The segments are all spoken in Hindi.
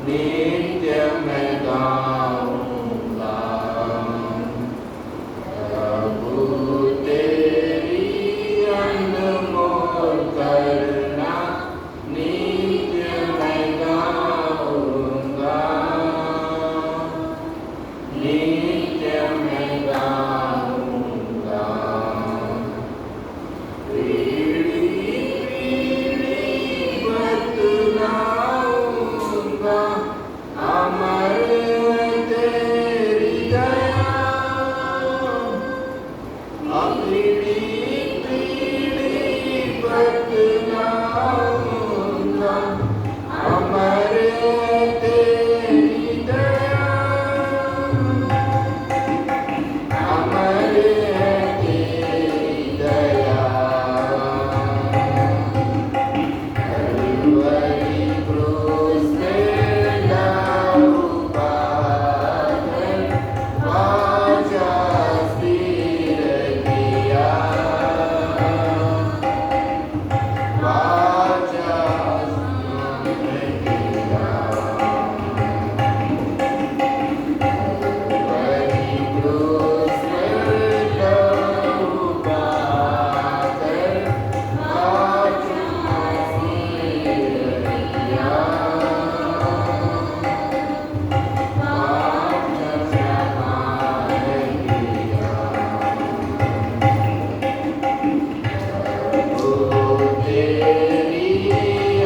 नित्य मैं गाऊंगा। प्रभु तेरी अनमोल करुणा नित्य मैं गाऊंगा। नित्य मैं गाऊंगा। बतलाऊंगा अमर तेरी दया। बतलाऊंगा अमर तेरी दया। अमर तेरी दया। कलवरी क्रूस पे लहू बहाकर वाचा स्थिर किया। वाचा स्थिर किया। कलवरी क्रूस पे लहू बहाकर वाचा स्थिर किया। वाचा समार किया। प्रभु तेरी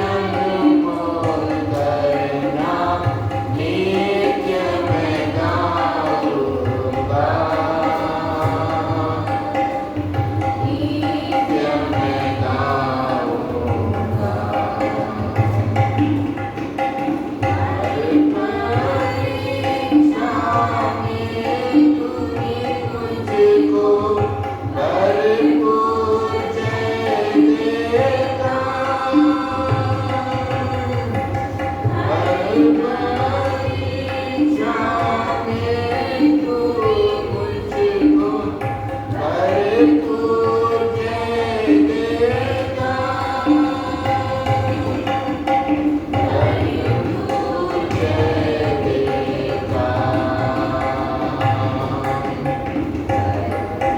अनमोल करुणा नित्य मैं गाऊंगा। नित्य मैं गाऊंगा। परीक्षा में तूने मुझको भरपूर जय देगा। परीक्षा में तू मुझको भरपूर जय देगा। भरपूर जय देगा।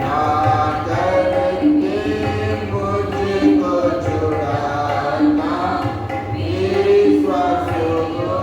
ना करके मुझको छुड़ाना विश्वास को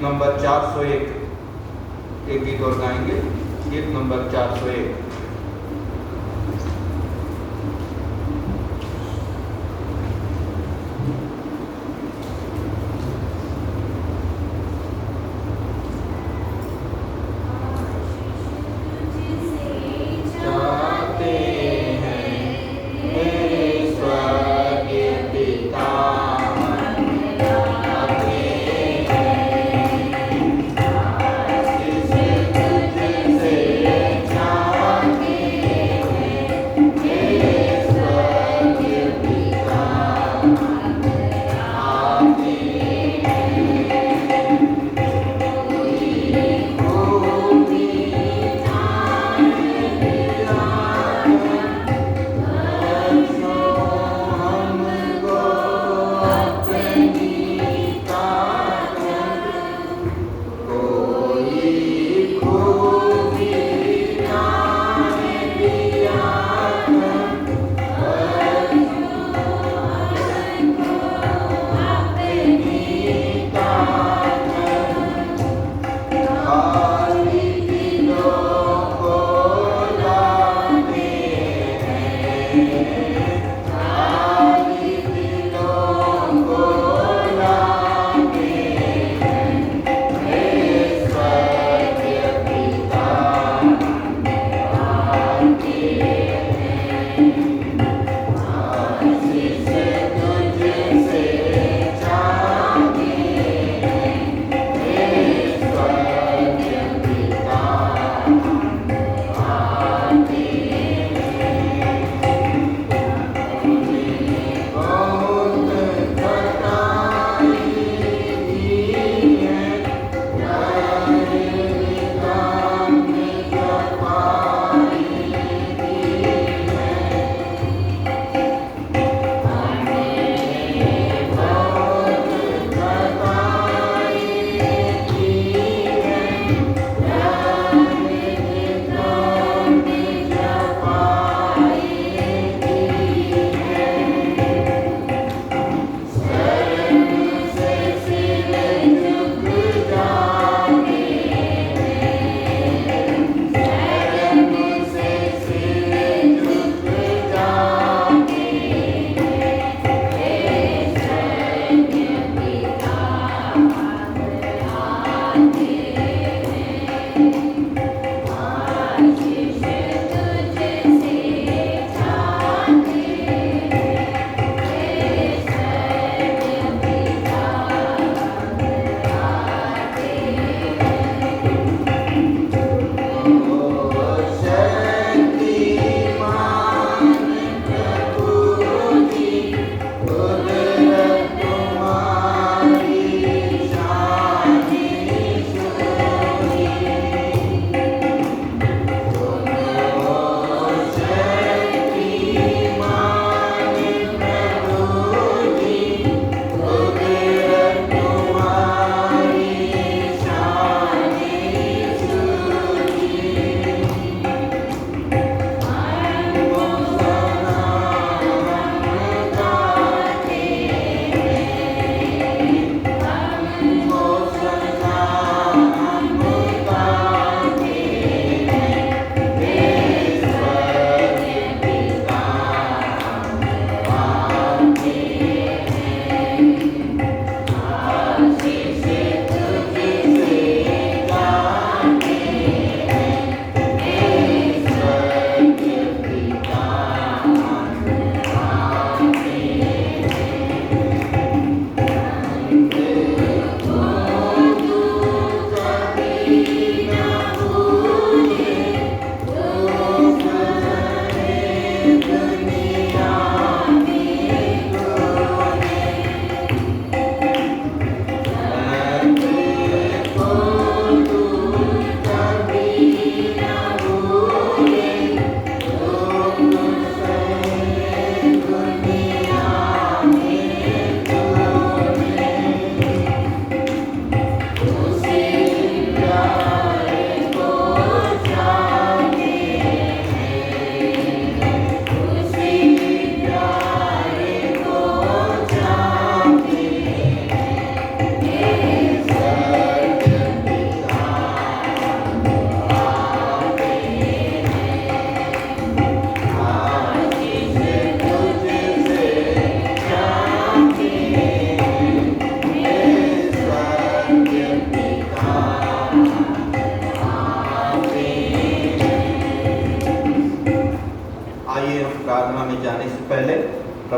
नंबर 401 एक गीत और गाएंगे, गीत नंबर 401। चाहते हैं हे स्वर्गीय पिता मंगलाते हैं, आशीष तुझसे चाहते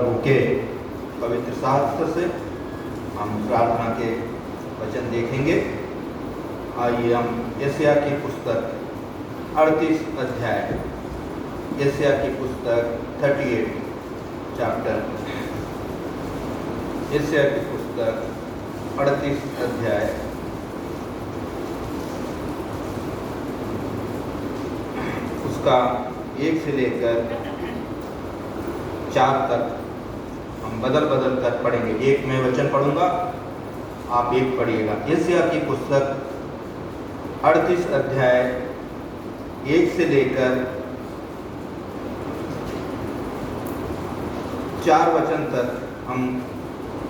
प्रभु के पवित्र शास्त्र से हम प्रार्थना के वचन देखेंगे। आइए हम यशायाह की पुस्तक 38 अध्याय, यशायाह की पुस्तक 38 चैप्टर, यशायाह की पुस्तक 38 अध्याय उसका 1 से लेकर 4 तक हम बदल कर पढ़ेंगे। एक मैं वचन पढ़ूंगा, आप एक पढ़िएगा। यशायाह की पुस्तक 38 अध्याय 1 से लेकर 4 वचन तक हम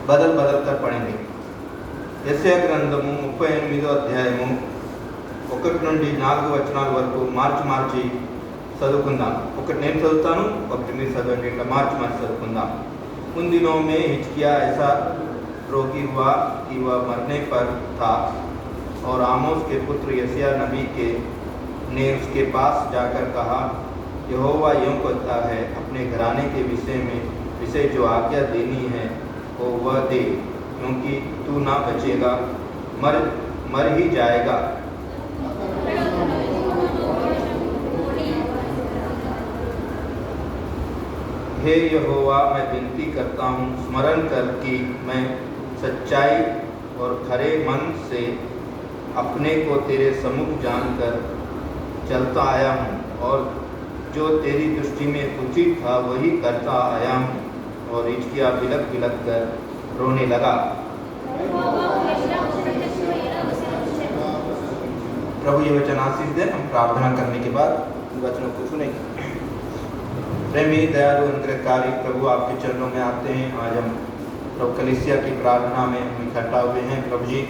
बदल कर पढ़ेंगे। యెషయా గ్రంథము 38వ అధ్యాయము 1 నుండి 4 వచనాల వరకు మార్చి చదువుకుందాం। ఒకటి నేను చదువుతాను, ఒకటి మీరు చదవండి, ఇట్లా మార్చి చదువుకుందాం। उन दिनों में हिजकिय्याह ऐसा रोगी हुआ कि वह मरने पर था, और आमोस के पुत्र यशायाह नबी ने उसके पास जाकर कहा, यहोवा यूँ कहता है, अपने घराने के विषय जो आज्ञा देनी है वो वह दे, क्योंकि तू ना बचेगा, मर ही जाएगा। हे यहोवा, मैं विनती करता हूँ, स्मरण कर कि मैं सच्चाई और खरे मन से अपने को तेरे सम्मुख जानकर चलता आया हूँ, और जो तेरी दृष्टि में उचित था वही करता आया हूँ। और हिजकिय्याह बिलख कर रोने लगा। प्रभु ये वचन आशीष दे। हम प्रार्थना करने के बाद वचनों को सुनेंगे। प्रेमी दयालु अनुग्रहकारी प्रभु, आपके चरणों में आते हैं। आज हम प्रभु कलीसिया की प्रार्थना में हम इकट्ठा हुए हैं प्रभु जी,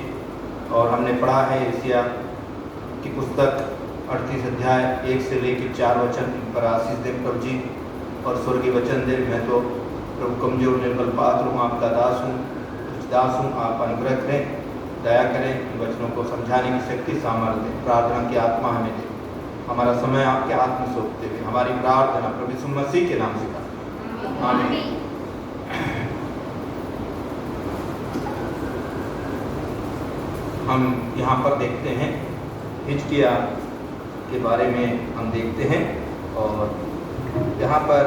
और हमने पढ़ा है यशायाह की पुस्तक 38 अध्याय 1 से लेकर 4 वचन। इन पर आशीष दे प्रभु जी, और स्वर्गीय वचन दे। मैं तो प्रभु कमजोर निर्बल पात्र हूँ, आपका दास हूँ, आप अनुग्रह करें, दया करें, इन वचनों को समझाने की शक्ति सामर्थ्य दें। प्रार्थना की आत्मा हमें दे। हमारा समय आपके हाथ में सौंपते हुए हमारी प्रार्थना प्रभु यीशु मसीह के नाम से कर, आमीन। हम यहाँ पर देखते हैं हिजकिय्याह के बारे में हम देखते हैं, और यहाँ पर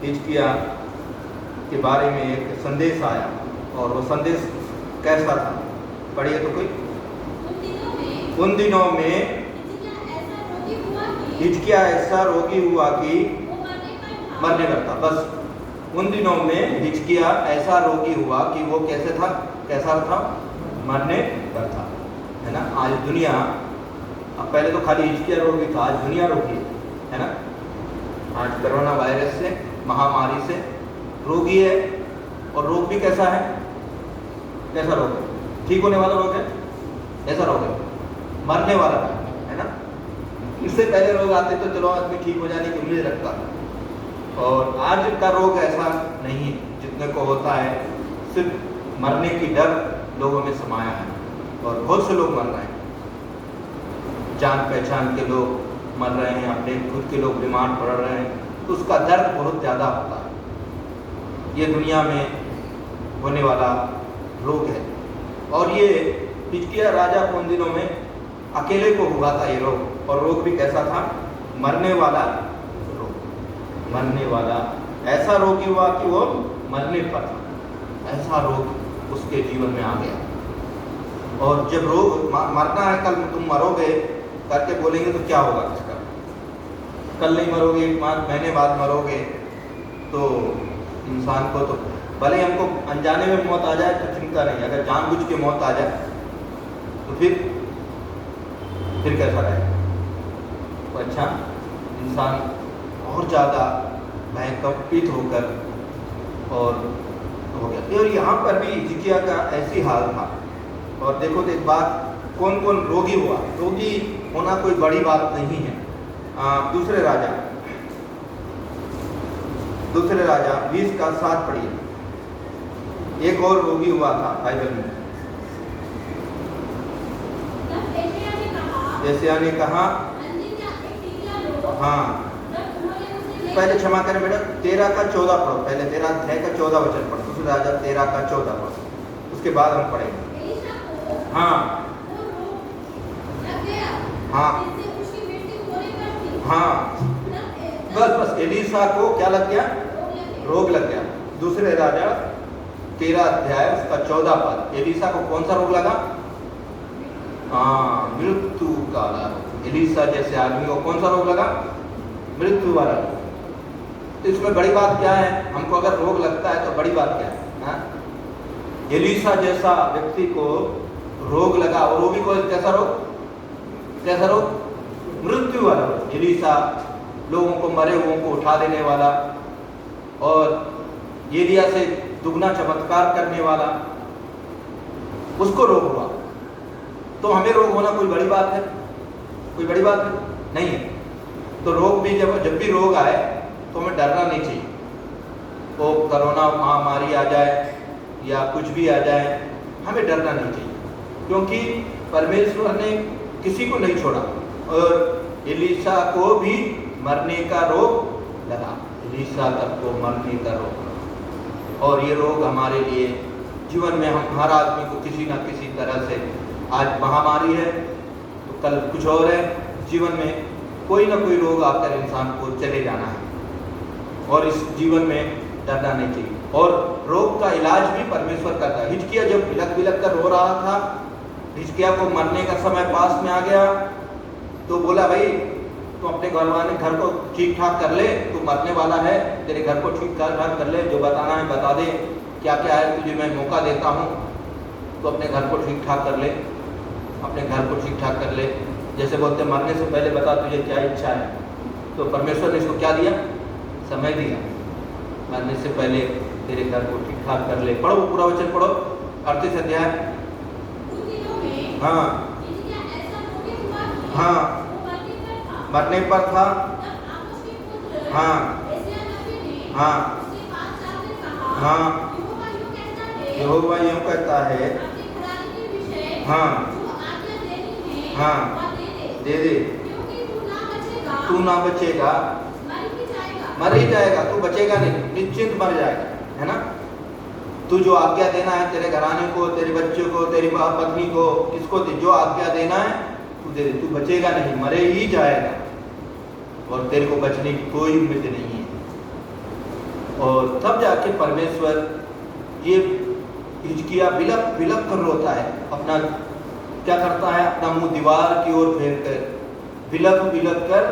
हिजकिय्याह के बारे में एक संदेश आया, और वो संदेश कैसा था? पढ़िए तो कोई। उन दिनों में हिजकिय्याह ऐसा रोगी हुआ कि मरने पर था। बस उन दिनों में हिजकिय्याह ऐसा रोगी हुआ कि वो कैसा था? मरने पर था, है ना। आज दुनिया, अब पहले तो खाली हिजकिय्याह रोगी था, आज दुनिया रोगी है ना। आज कोरोना वायरस से, महामारी से रोगी है, और रोग भी कैसा है? कैसा रोग है? ठीक होने वाला रोग है, ऐसा रोग है, मरने वाला है ना। इससे पहले रोग आते तो चलो आदमी ठीक हो जाने की उम्मीद रखता, और आज का रोग ऐसा नहीं, जितने को होता है सिर्फ मरने की डर लोगों में समाया है, और बहुत से लोग मर रहे हैं। जान पहचान के लोग मर रहे हैं, अपने खुद के लोग बीमार पड़ रहे हैं, तो उसका दर्द बहुत ज़्यादा होता है। ये दुनिया में होने वाला रोग है, और ये हिजकिय्याह राजा को उन दिनों में अकेले को हुआ था ये रोग, और रोग भी कैसा था? मरने वाला रोग, मरने वाला ऐसा रोगी हुआ कि वो मरने पर था, ऐसा रोग उसके जीवन में आ गया। और जब रोग मरना है, कल तुम मरोगे करके बोलेंगे तो क्या होगा इसका? कल नहीं मरोगे, 1 महीने बाद मरोगे, तो इंसान को तो भले हमको अनजाने में मौत आ जाए तो चिंता नहीं, अगर जानबूझ के मौत आ जाए तो फिर कैसा रहेगा? तो अच्छा, इंसान और ज़्यादा भयकंपित होकर और हो गया। और यहाँ पर भी हिजकिय्याह का ऐसी हाल था। और देखो तो एक बात, कौन कौन रोगी हुआ? रोगी होना कोई बड़ी बात नहीं है। दूसरे राजा 20 का 7 पढ़िए। एक और रोगी हुआ था बाइबल में। यशायाह ने कहा, हाँ, पहले क्षमा करें बेटा, 13 का 14 पढ़ो, पहले 13 अध्याय का 14 वचन पढ़ो, दूसरे राजा 13 का 14 पढ़ो, उसके बाद हम पढ़ेंगे। हाँ हाँ हाँ, बस एलीसा को क्या लग गया? रोग लग गया। दूसरे राजा 13 अध्याय उसका 14 पद, एलीसा को कौन सा रोग लगा? हाँ, मृत्यु का रोग। एलीसा जैसे आदमी को कौन सा रोग लगा? मृत्यु वाला रोग। तो इसमें बड़ी बात क्या है? हमको अगर रोग लगता है तो बड़ी बात क्या है? हाँ? एलीसा जैसा व्यक्ति को रोग लगा, और वो भी कोई कैसा रोग? कैसा रोग? मृत्यु वाला रोग। एलीसा लोगों को, मरे हुओं को उठा देने वाला, और एलिया से दुगना चमत्कार करने वाला, उसको रोग हुआ। तो हमें रोग होना कोई बड़ी बात है? कोई बड़ी बात है? नहीं है। तो रोग भी जब भी रोग आए तो हमें डरना नहीं चाहिए। वो कोरोना महामारी आ जाए या कुछ भी आ जाए, हमें डरना नहीं चाहिए, क्योंकि परमेश्वर ने किसी को नहीं छोड़ा। और एलीसा को भी मरने का रोग लगा, एलीसा तक को मरने का रोग लगा। और ये रोग हमारे लिए जीवन में, हम हर आदमी को किसी न किसी तरह से, आज महामारी है तो कल कुछ और है, जीवन में कोई ना कोई रोग आकर इंसान को चले जाना है, और इस जीवन में डरना नहीं चाहिए। और रोग का इलाज भी परमेश्वर करता है। हिजकिय्याह जब बिलख बिलख कर रो रहा था, हिजकिय्याह को मरने का समय पास में आ गया, तो बोला भाई तू अपने घर को ठीक ठाक कर ले, तू मरने वाला है, तेरे घर को ठीक ठाक कर ले, जो बताना है बता दे, क्या क्या है तुझे मैं मौका देता हूँ, तो अपने घर को ठीक ठाक कर ले, अपने घर को ठीक ठाक कर ले। जैसे बोलते मरने से पहले बता तुझे क्या इच्छा है, तो परमेश्वर ने इसको क्या दिया? समय दिया, मरने से पहले तेरे घर को ठीक ठाक कर ले। पढ़ो पूरा वचन पढ़ो, 38 अध्याय। हाँ हाँ, मरने पर था। हाँ हाँ हाँ, यहोवा यूं कहता है, हाँ हाँ, दे दे, तू ना बचेगा, मर ही जाएगा, तू बचेगा नहीं, निश्चिंत मर जाएगा, है ना। तू जो आज्ञा देना है तेरे घराने को, तेरे बच्चों को, तेरी पत्नी को, किसको जो आज्ञा देना है तू दे दे, तू बचेगा नहीं, मरे ही जाएगा, और तेरे को बचने की कोई उम्मीद नहीं है। और तब जाके परमेश्वर, ये हिजकिय्याह बिलख बिलख कर रोता है, अपना क्या करता है, अपना मुंह दीवार की ओर फेर कर बिलख बिलख कर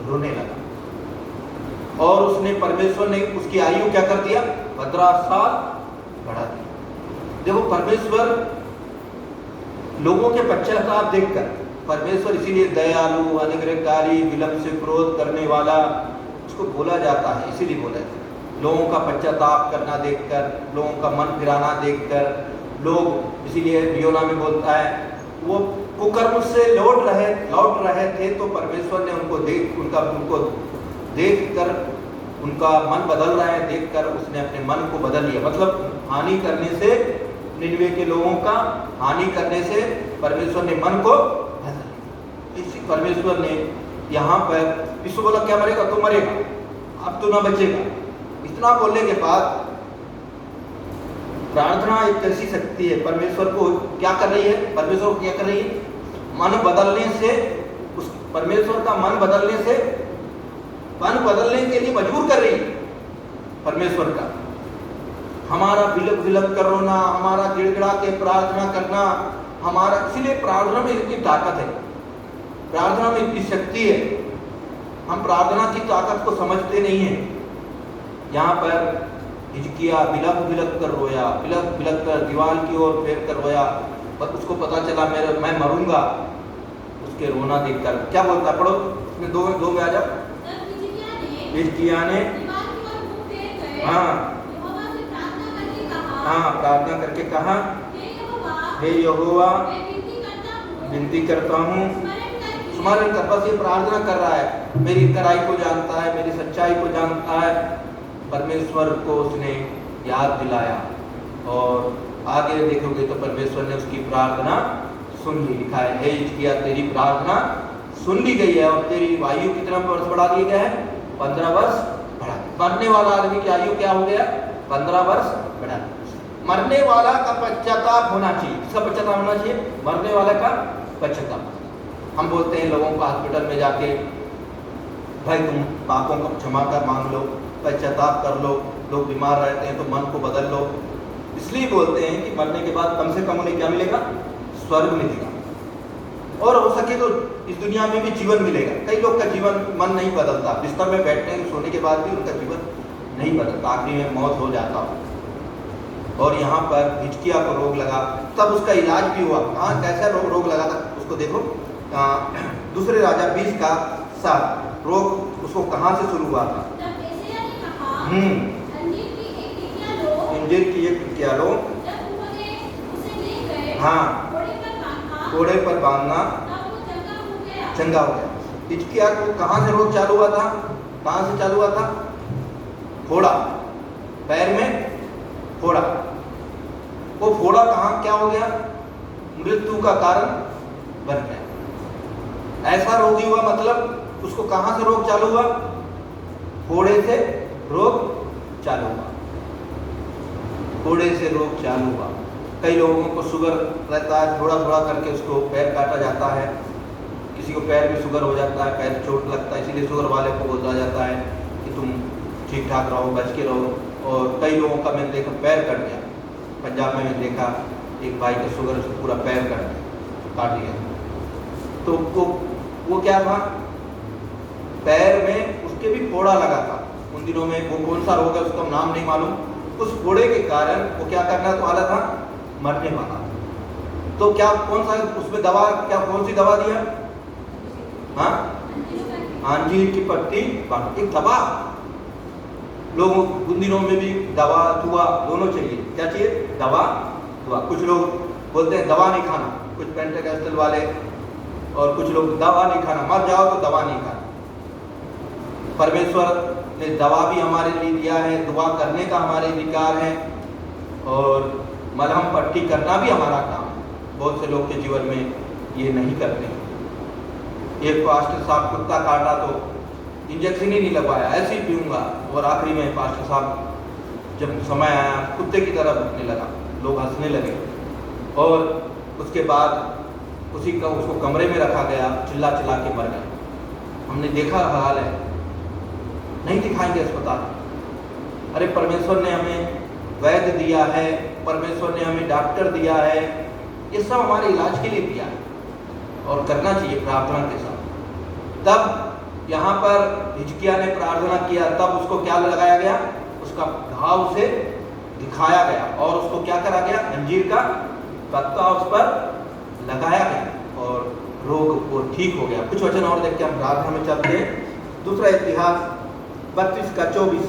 रोने लगा। और उसने, परमेश्वर ने उसकी आयु क्या कर दिया? 15 साल बढ़ा दिया। देखो परमेश्वर लोगों के पश्चाताप देखकर, परमेश्वर इसीलिए दयालु, अनुग्रहकारी, विलंब से क्रोध करने वाला उसको बोला जाता है, इसीलिए बोला जाता है। लोगों का पश्चाताप करना देखकर, लोगों का मन फिराना देखकर, लोग, इसीलिए योना में बोलता है, वो कुकर्म से लौट रहे थे, तो परमेश्वर ने उनको देखकर उनका मन बदल रहा है देखकर उसने अपने मन को बदल लिया। मतलब हानि करने से, निनवे के लोगों का हानि करने से परमेश्वर ने मन को बदल लिया। इसी परमेश्वर ने यहाँ पर विश्व बोला क्या मरेगा? तू मरेगा, अब तू ना बचेगा। इतना बोलने के बाद प्रार्थना एक ऐसी शक्ति है, परमेश्वर को क्या कर रही है? परमेश्वर को क्या कर रही है? मन बदलने से, उस परमेश्वर का मन बदलने से, मन बदलने के लिए मजबूर कर रही है परमेश्वर का। हमारा बिलख बिलख कर रोना, हमारा गिड़गिड़ा के प्रार्थना करना, हमारा, इसलिए प्रार्थना में इतनी ताकत है, प्रार्थना में इतनी शक्ति है। हम प्रार्थना की ताकत को समझते नहीं हैं। यहाँ पर हिजकिय्याह बिलख बिलख कर रोया, बिलख बिलख कर दीवार की ओर फेर कर रोया, पर उसको पता चला मैं मरूंगा। उसके रोना देखकर क्या बोलता? पढ़ो, इसमें दो में आ जाओ। हिजकिय्याह ने हाँ प्रार्थना करके कहा, हे यहोवा विनती करता हूँ, स्मरण कर। बस ये प्रार्थना कर रहा है, मेरी कराई को जानता है, मेरी सच्चाई को जानता है। परमेश्वर को उसने याद दिलाया, और आगे देखोगे तो परमेश्वर ने उसकी प्रार्थना सुन ली। लिखा है, हे हिजकिय्याह तेरी प्रार्थना सुन ली गई है, और तेरी आयु कितना वर्ष बढ़ा दिया गया है? 15 वर्ष मरने वाला आदमी की आयु क्या हो गया? 15 वर्ष बढ़ा। मरने वाला का पश्चाताप होना चाहिए। किसका पश्चाताप होना चाहिए? मरने वाला का पश्चाताप। हम बोलते हैं लोगों को हॉस्पिटल में जाके, भाई तुम पापों को क्षमा कर मांग लो, पश्चाताप कर लो, लोग बीमार रहते हैं तो मन को बदल लो। इसलिए बोलते हैं कि मरने के बाद कम से कम उन्हें क्या मिलेगा? स्वर्ग मिलेगा, और हो सके तो इस दुनिया में भी जीवन मिलेगा। कई लोग का जीवन मन नहीं बदलता, बिस्तर में बैठने सोने के बाद भी उनका जीवन नहीं बदलता, आखिरी में मौत हो जाता हो। और यहाँ पर हिचकिया को रोग लगा, तब उसका इलाज भी हुआ। कहाँ कैसा रोग लगा था उसको देखो, दूसरे राजा 20 का 7 रोग उसको कहाँ से शुरू हुआ था? अंजीर की एक टिकिया लो, हाँ, घोड़े पर बांधना, चंगा हो गया। हिचकिया को कहाँ से रोग चालू हुआ था? कहाँ से चालू हुआ था? फोड़ा, पैर में फोड़ा। वो फोड़ा कहाँ क्या हो गया? मृत्यु का कारण बन गया। ऐसा रोगी हुआ, मतलब उसको कहाँ से रोग चालू हुआ? फोड़े से रोग चालू हुआ, फोड़े से रोग चालू हुआ। कई लोगों को शुगर रहता है, थोड़ा थोड़ा करके उसको पैर काटा जाता है, किसी को पैर में शुगर हो जाता है, पैर चोट लगता है, इसीलिए शुगर वाले को बोला जाता है कि तुम ठीक ठाक रहो, बच के रहो। और कई लोगों का मैंने देखा पैर कट गया, पंजाब में मैंने देखा एक भाई का शुगर से पूरा पैर काट दिया। तो वो क्या था? पैर में उसके भी फोड़ा लगा था उन दिनों में। वो कौन सा रोग है उसका नाम नहीं मालूम। उस फोड़े के कारण वो क्या करना वाला था? मरने वाला। तो क्या कौन सा उसमें दवा, क्या कौन सी दवा दिया? हाँ, अंजीर की पत्ती, एक दवा। लोगों उन दिनों में भी दवा दुआ दोनों चाहिए। क्या चाहिए? दवा दुआ। कुछ लोग बोलते हैं दवा नहीं खाना, कुछ पेंटेकोस्टल वाले, और कुछ लोग दवा नहीं खाना, मर जाओ तो दवा नहीं खाना। परमेश्वर ने दवा भी हमारे लिए दिया है, दुआ करने का हमारे अधिकार है, और मलहम पट्टी करना भी हमारा काम है। बहुत से लोग के जीवन में ये नहीं करते। एक पास्टर साहब कुत्ता काटा तो इंजेक्शन ही नहीं लगवाया, ऐसे ही पीऊँगा, और आखिरी में पास्टर साहब जब समय आया कुत्ते की तरह भुगतने लगा, लोग हंसने लगे, और उसके बाद उसको कमरे में रखा गया, चिल्ला चिल्ला के मर गया। हमने देखा हाल है, नहीं दिखाएंगे अस्पताल। अरे परमेश्वर ने हमें वैद्य दिया है, परमेश्वर ने हमें डॉक्टर दिया है, ये सब हमारे इलाज के लिए दिया है, और करना चाहिए प्रार्थना के साथ। तब यहाँ पर हिजकिय्याह ने प्रार्थना किया, तब उसको क्या लगाया गया? उसका घाव से दिखाया गया, और उसको क्या करा गया? अंजीर का पत्ता उस पर लगाया गया, और रोग वो ठीक हो गया। कुछ वचन और देख के हम प्रार्थना में चलते हैं। दूसरा इतिहास 32 का 24।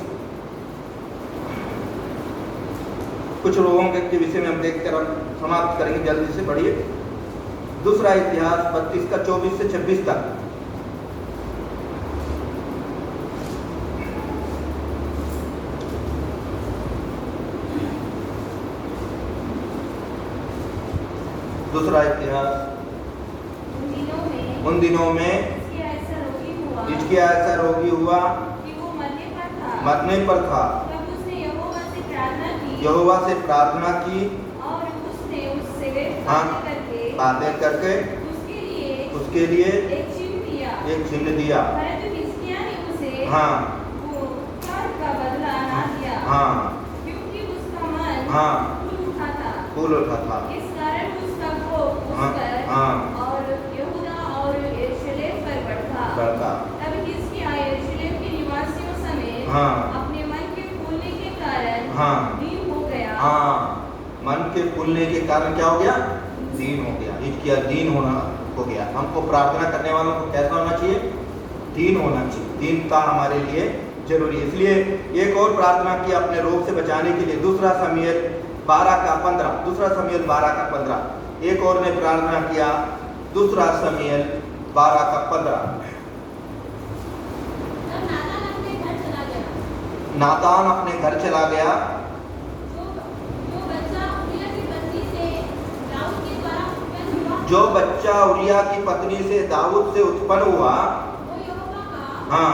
कुछ रोगों के विषय में हम देखकर हम समाप्त करेंगे, जल्दी से पढ़िए। दूसरा इतिहास 32 का 24 से 26 तक। दूसरा इतिहास, उन दिनों में हिजकिय्याह ऐसा रोगी हुआ कि वो मरने पर था। तब उसने यहोवा से प्रार्थना की, और उसने उससे हाँ, बातें करके उसके लिए एक चिन्ह दिया। परंतु हिजकिय्याह ने उसे हाँ, वो कर का बदला ना दिया, हाँ, क्योंकि उसका मन हाँ, फूल उठा था। इस कारण उसका कोप उस पर हाँ, और यहूदा और यरूशलेम पर बढ़ा। तब हिजकिय्याह यरूशलेम के निवासियों समेत हाँ, अपने मन के फूलने के कारण हाँ, दीन हो गया। हाँ, मन के फूलने के कारण क्या हो गया? दीन हो गया। हिजकिय्याह दीन होना हो गया। हमको प्रार्थना करने वालों को कैसा होना चाहिए? दीन होना चाहिए। दीनता हमारे लिए जरूरी है। इसलिए एक और प्रार्थना की अपने रोग से बचाने के लिए। दूसरा शमूएल 12 का 15। दूसरा शमूएल 12 का 15। एक और ने प्रार्थना किया। दूसरा शमूएल 12 का 15। नातान अपने घर चला गया। जो बच्चा उरिया की पत्नी से दाऊद से उत्पन्न हुआ, हाँ,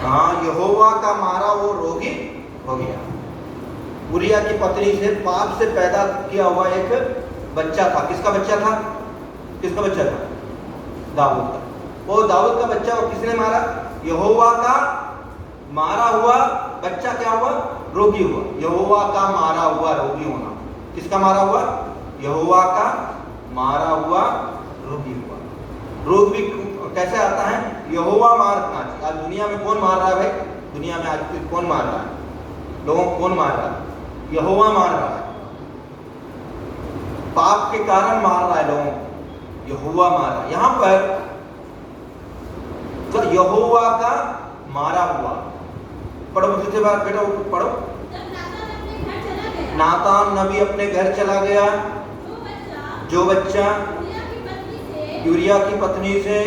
हाँ, यहोवा का मारा वो रोगी हो गया। उरिया की पत्नी से पाप से पैदा किया हुआ एक बच्चा था। किसका बच्चा था? किसका बच्चा था? दाऊद का। वो दाऊद का बच्चा को किसने मारा? यहोवा का मारा हुआ बच्चा क्या हुआ? रोगी हुआ। यहोवा का मारा हुआ रोगी होना। किसका मारा हुआ? यहोवा का मारा हुआ रोगी हुआ। रोग भी कैसे आता है? यहोवा मारना। आज दुनिया में कौन मार रहा है भाई? दुनिया में आज कौन मार रहा है? लोगों को कौन मार रहा है? यहोवा मार रहा है। पाप के कारण मार रहा है लोगों को, यहोवा मार रहा है। यहां पर तो यहोवा का मारा हुआ, पढ़ो मुझसे बेटा, पढ़ो। नातान नबी अपने घर चला गया। जो बच्चा यूरिया की पत्नी से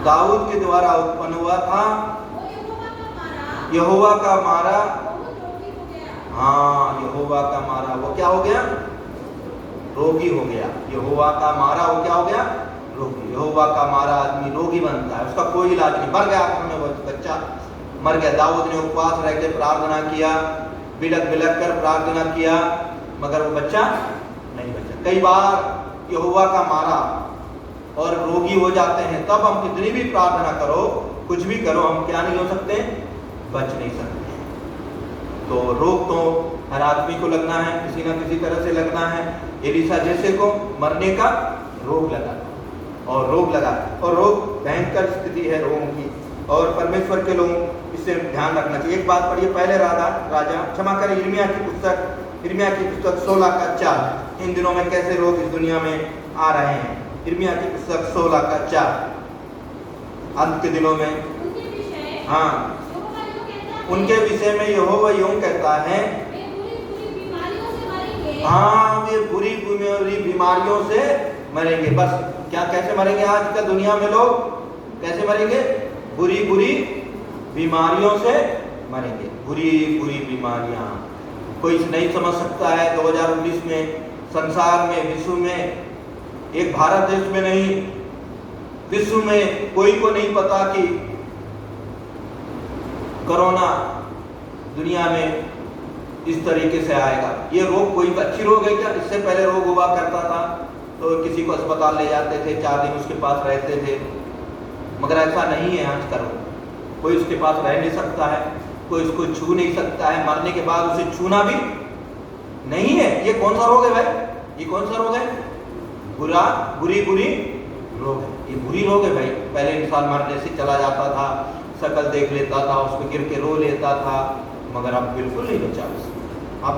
दाऊद के द्वारा उत्पन्न हुआ था, यहोवा का मारा। हाँ, यहोवा का मारा वो क्या हो गया? रोगी हो गया। यहोवा का मारा वो क्या हो गया? रोगी। यहोवा का मारा आदमी रोगी बनता है, उसका कोई इलाज नहीं। मर गया आखिर में वो बच्चा, मर गया। दाऊद ने उपवास रह के प्रार्थना किया, बिलक बिलक कर प्रार्थना किया, मगर वो बच्चा नहीं बचा। कई बार यहोवा का मारा और रोगी हो जाते हैं, तब हम कितनी भी प्रार्थना करो, कुछ भी करो, हम क्या नहीं हो सकते? बच नहीं सकते। तो रोग तो हर आदमी को लगना है, किसी न किसी तरह से लगना है। एलिशा जैसे को मरने का रोग लगा, और रोग लगा, और रोग भयंकर स्थिति है लोगों की, और परमेश्वर के लोग इससे ध्यान रखना चाहिए। एक बात पढ़िए, पहले राजा क्षमा करें, यिर्मयाह की पुस्तक 16 का 4। इन दिनों में कैसे रोग इस दुनिया में आ रहे हैं। यिर्मयाह की पुस्तक 16 का 4। अंत के दिनों में, हाँ, उनके विषय में यहोवा यूं कहता है, हाँ, वे बुरी बुरी बीमारियों से मरेंगे। बस क्या, कैसे मरेंगे? आज का दुनिया में लोग कैसे मरेंगे? बुरी बुरी बीमारियों से मरेंगे। बुरी बुरी बीमारियां कोई नहीं समझ सकता है। 2019 में संसार में, विश्व में, एक भारत देश में नहीं, विश्व में कोई को नहीं पता कि कोरोना दुनिया में इस तरीके से आएगा। ये रोग कोई अच्छी रोग है क्या? इससे पहले रोग हुआ करता था तो किसी को अस्पताल ले जाते थे, 4 दिन उसके पास रहते थे, मगर ऐसा नहीं है आज का रोग। कोई उसके पास रह नहीं सकता है, कोई उसको छू नहीं सकता है, मरने के बाद उसे छूना भी नहीं है। ये कौन सा रोग है भाई? ये कौन सा रोग है? बुरी रोग है। ये बुरी रोग है भाई। पहले इंसान मरने से चला जाता था, शकल देख लेता था, उस पर गिर के रो लेता था, मगर अब बिल्कुल नहीं बचा उससे। अब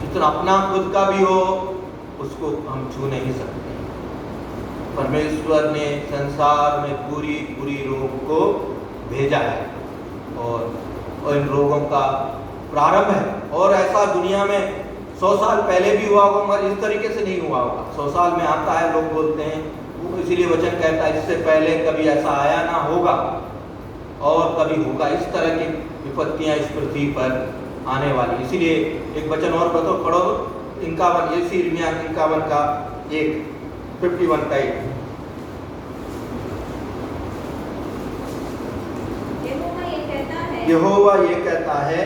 जितना अपना खुद का भी हो, उसको हम छू नहीं सकते। परमेश्वर ने संसार में पूरी रोग को भेजा है, और इन रोगों का प्रारंभ है। और ऐसा दुनिया में 100 साल पहले भी हुआ होगा, मगर इस तरीके से नहीं हुआ होगा। 100 साल में आता है, लोग बोलते हैं, वो इसीलिए वचन कहता है इससे पहले कभी ऐसा आया ना होगा, और कभी होगा। इस तरह की विपत्तियां इस पृथ्वी पर आने वाली। इसीलिए एक वचन और पढ़ो, 51 यिर्मयाह 51 का 51 का 1। यहोवा ये कहता है,